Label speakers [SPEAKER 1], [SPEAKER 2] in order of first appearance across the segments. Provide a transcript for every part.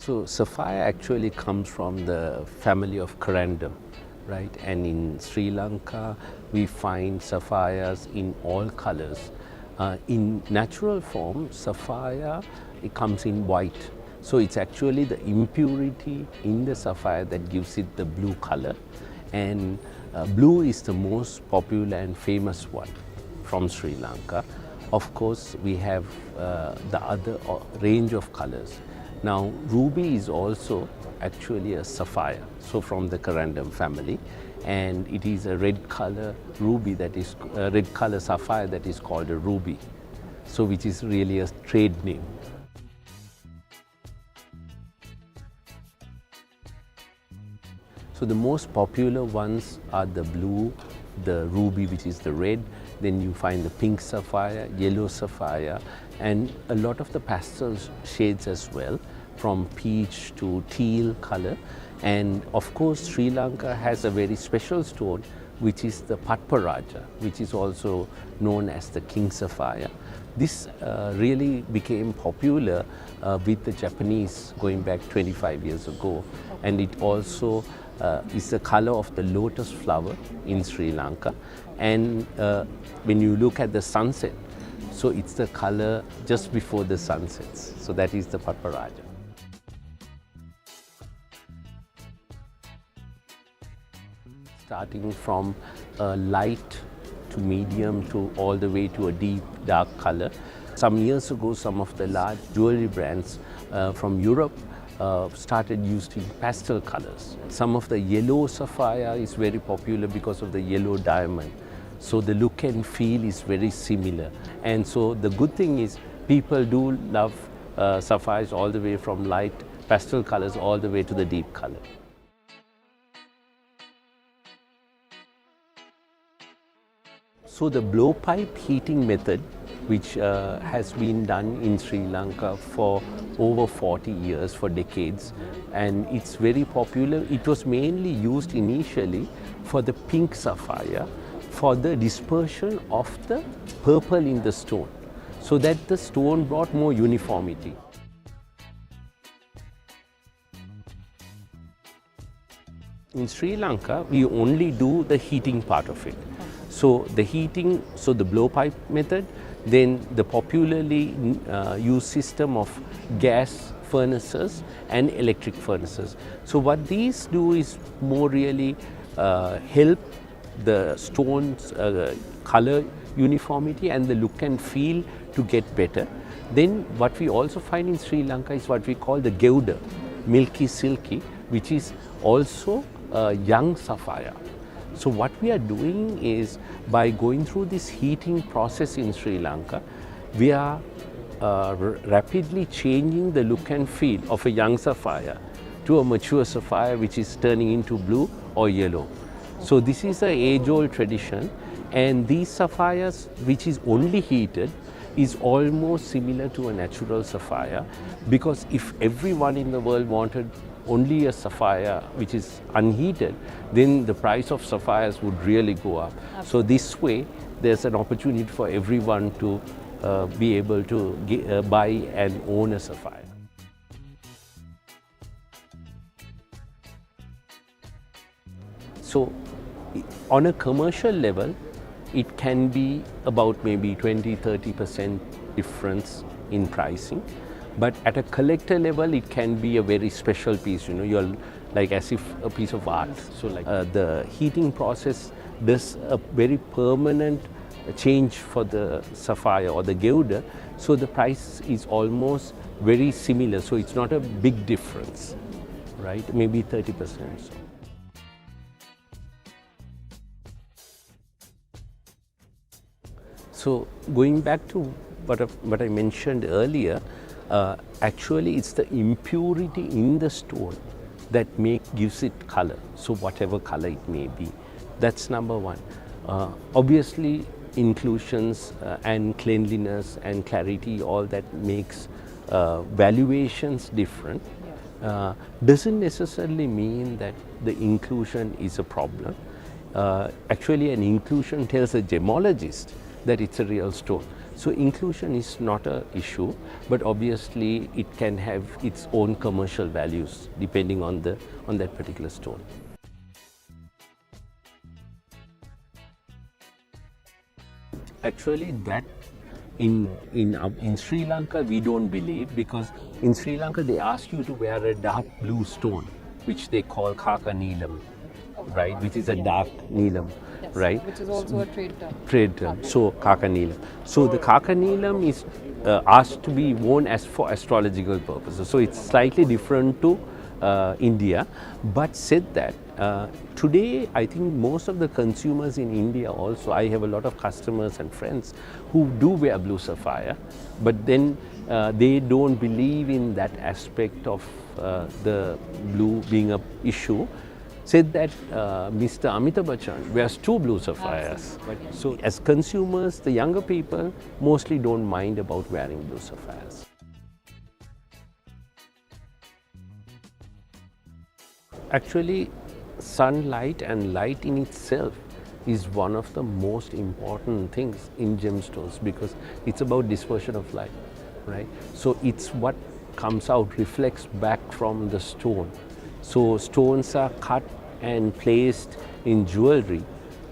[SPEAKER 1] So sapphire actually comes from the family of corundum, right? And in Sri Lanka, we find sapphires in all colors. In natural form, sapphire, it comes in white. So it's actually the impurity in the sapphire that gives it the blue color. And blue is the most popular and famous one from Sri Lanka. Of course, we have the other range of colors. Now, ruby is also actually a sapphire, so from the corundum family, and it is a red color ruby that is red color sapphire that is called a ruby, so which is really a trade name. So the most popular ones are the blue, the ruby, which is the red, then you find the pink sapphire, yellow sapphire, and a lot of the pastel shades as well, from peach to teal color. And of course, Sri Lanka has a very special stone, which is the Patparaja, which is also known as the king sapphire. This really became popular with the Japanese going back 25 years ago, and it also is the color of the lotus flower in Sri Lanka. And when you look at the sunset, so it's the color just before the sun sets. So that is the Patparaja. Starting from light to medium to all the way to a deep dark color. Some years ago, some of the large jewelry brands from Europe started using pastel colors. Some of the yellow sapphire is very popular because of the yellow diamond. So the look and feel is very similar. And so the good thing is people do love sapphires all the way from light pastel colors all the way to the deep color. So the blowpipe heating method, which has been done in Sri Lanka for over 40 years, for decades, and it's very popular. It was mainly used initially for the pink sapphire, for the dispersion of the purple in the stone, so that the stone brought more uniformity. In Sri Lanka, we only do the heating part of it. So the heating, so the blowpipe method, then the popularly used system of gas furnaces and electric furnaces. So what these do is more really help the stone's color uniformity and the look and feel to get better. Then what we also find in Sri Lanka is what we call the gewda, milky silky, which is also a young sapphire. So what we are doing is, by going through this heating process in Sri Lanka, we are rapidly changing the look and feel of a young sapphire to a mature sapphire, which is turning into blue or yellow. So this is an age-old tradition, and these sapphires, which is only heated, is almost similar to a natural sapphire, because if everyone in the world wanted only a sapphire which is unheated, then the price of sapphires would really go up. Absolutely. So this way, there's an opportunity for everyone to be able to buy and own a sapphire. So on a commercial level, it can be about maybe 20–30% difference in pricing. But at a collector level, it can be a very special piece, you know, you're like as if a piece of art. So like the heating process does a very permanent change for the sapphire or the gewda, so the price is almost very similar, so it's not a big difference, right? Maybe 30%. So going back to what I mentioned earlier, actually it's the impurity in the stone that gives it color, so whatever color it may be. That's number one. Obviously inclusions and cleanliness and clarity, all that makes valuations different. Doesn't necessarily mean that the inclusion is a problem. Actually an inclusion tells a gemologist that it's a real stone. So inclusion is not an issue, but obviously it can have its own commercial values depending on that particular stone. Actually, that in Sri Lanka we don't believe, because in Sri Lanka they ask you to wear a dark blue stone, which they call kaka neelam, right? Which is a dark neelam,
[SPEAKER 2] Yes,
[SPEAKER 1] right?
[SPEAKER 2] which is also a trade term.
[SPEAKER 1] Trade term. So kaka neelam. So the kaka neelam is asked to be worn as for astrological purposes. So it's slightly different to India, but said that today I think most of the consumers in India also, I have a lot of customers and friends who do wear blue sapphire, but then they don't believe in that aspect of the blue being a issue. Said that Mr. Amitabh Bachchan wears two blue sapphires. So as consumers, the younger people mostly don't mind about wearing blue sapphires. Actually, sunlight and light in itself is one of the most important things in gemstones, because it's about dispersion of light, right? So it's what comes out, reflects back from the stone. So stones are cut and placed in jewelry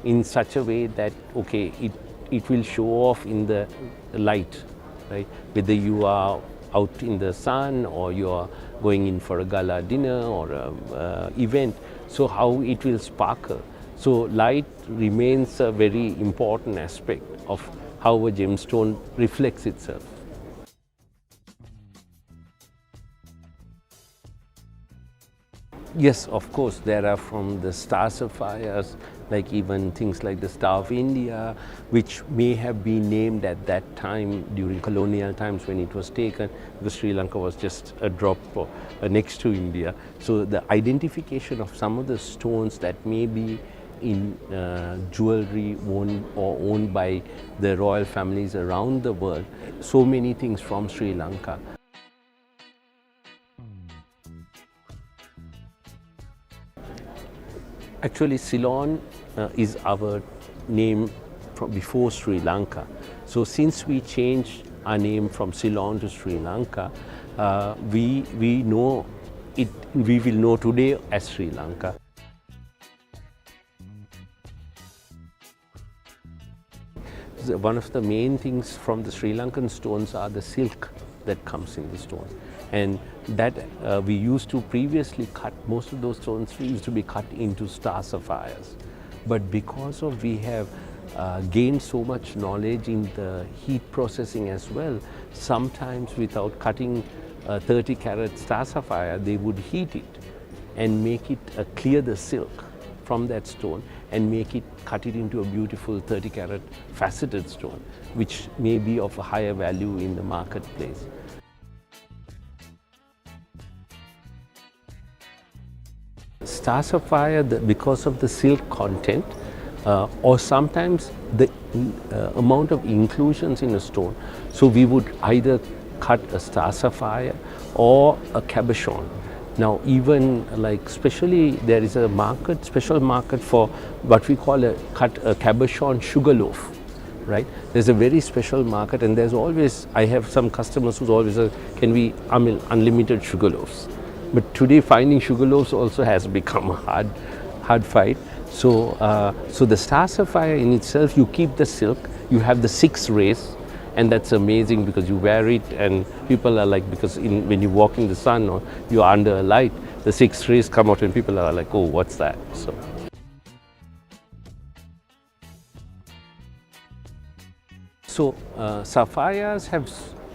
[SPEAKER 1] in such a way that, okay, it will show off in the light, right? Whether you are out in the sun or you are going in for a gala dinner or a event, so how it will sparkle. So light remains a very important aspect of how a gemstone reflects itself. Yes, of course, there are from the star sapphires, like even things like the Star of India, which may have been named at that time during colonial times when it was taken, because Sri Lanka was just a drop next to India. So the identification of some of the stones that may be in jewelry owned by the royal families around the world, so many things from Sri Lanka. Actually, Ceylon is our name from before Sri Lanka. So since we changed our name from Ceylon to Sri Lanka, we know it. We will know today as Sri Lanka. So one of the main things from the Sri Lankan stones are the silk that comes in the stone, and that we used to previously cut, most of those stones used to be cut into star sapphires, but because of we have gained so much knowledge in the heat processing as well, sometimes without cutting 30 carat star sapphire, they would heat it and make it clear the silk from that stone and cut it into a beautiful 30 carat faceted stone, which may be of a higher value in the marketplace. Star sapphire, because of the silk content, or sometimes the amount of inclusions in a stone, so we would either cut a star sapphire or a cabochon. Now, even like especially there is a market, special market for what we call a cabochon sugar loaf, right? There's a very special market, and there's always, I have some customers who's always can we unlimited sugar loaves. But today finding sugar loaves also has become a hard fight. So, so the star sapphire in itself, you keep the silk, you have the 6 rays, and that's amazing because you wear it and people are like, because when you walk in the sun or you're under a light, the 6 rays come out and people are like, oh, what's that? So sapphires have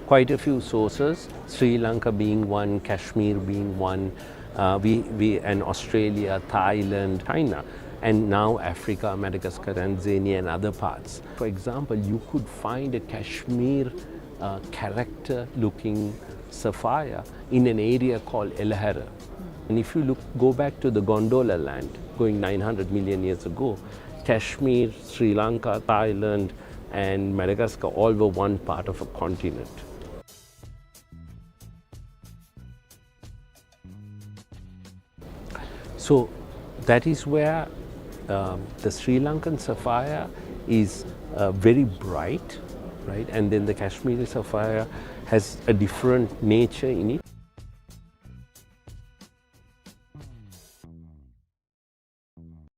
[SPEAKER 1] quite a few sources, Sri Lanka being one, Kashmir being one, and Australia, Thailand, China, and now Africa, Madagascar, Tanzania and other parts. For example, you could find a Kashmir character looking sapphire in an area called Elahara. And if you go back to the Gondola land, going 900 million years ago, Kashmir, Sri Lanka, Thailand and Madagascar all were one part of a continent. So that is where the Sri Lankan sapphire is very bright, right? And then the Kashmiri sapphire has a different nature in it.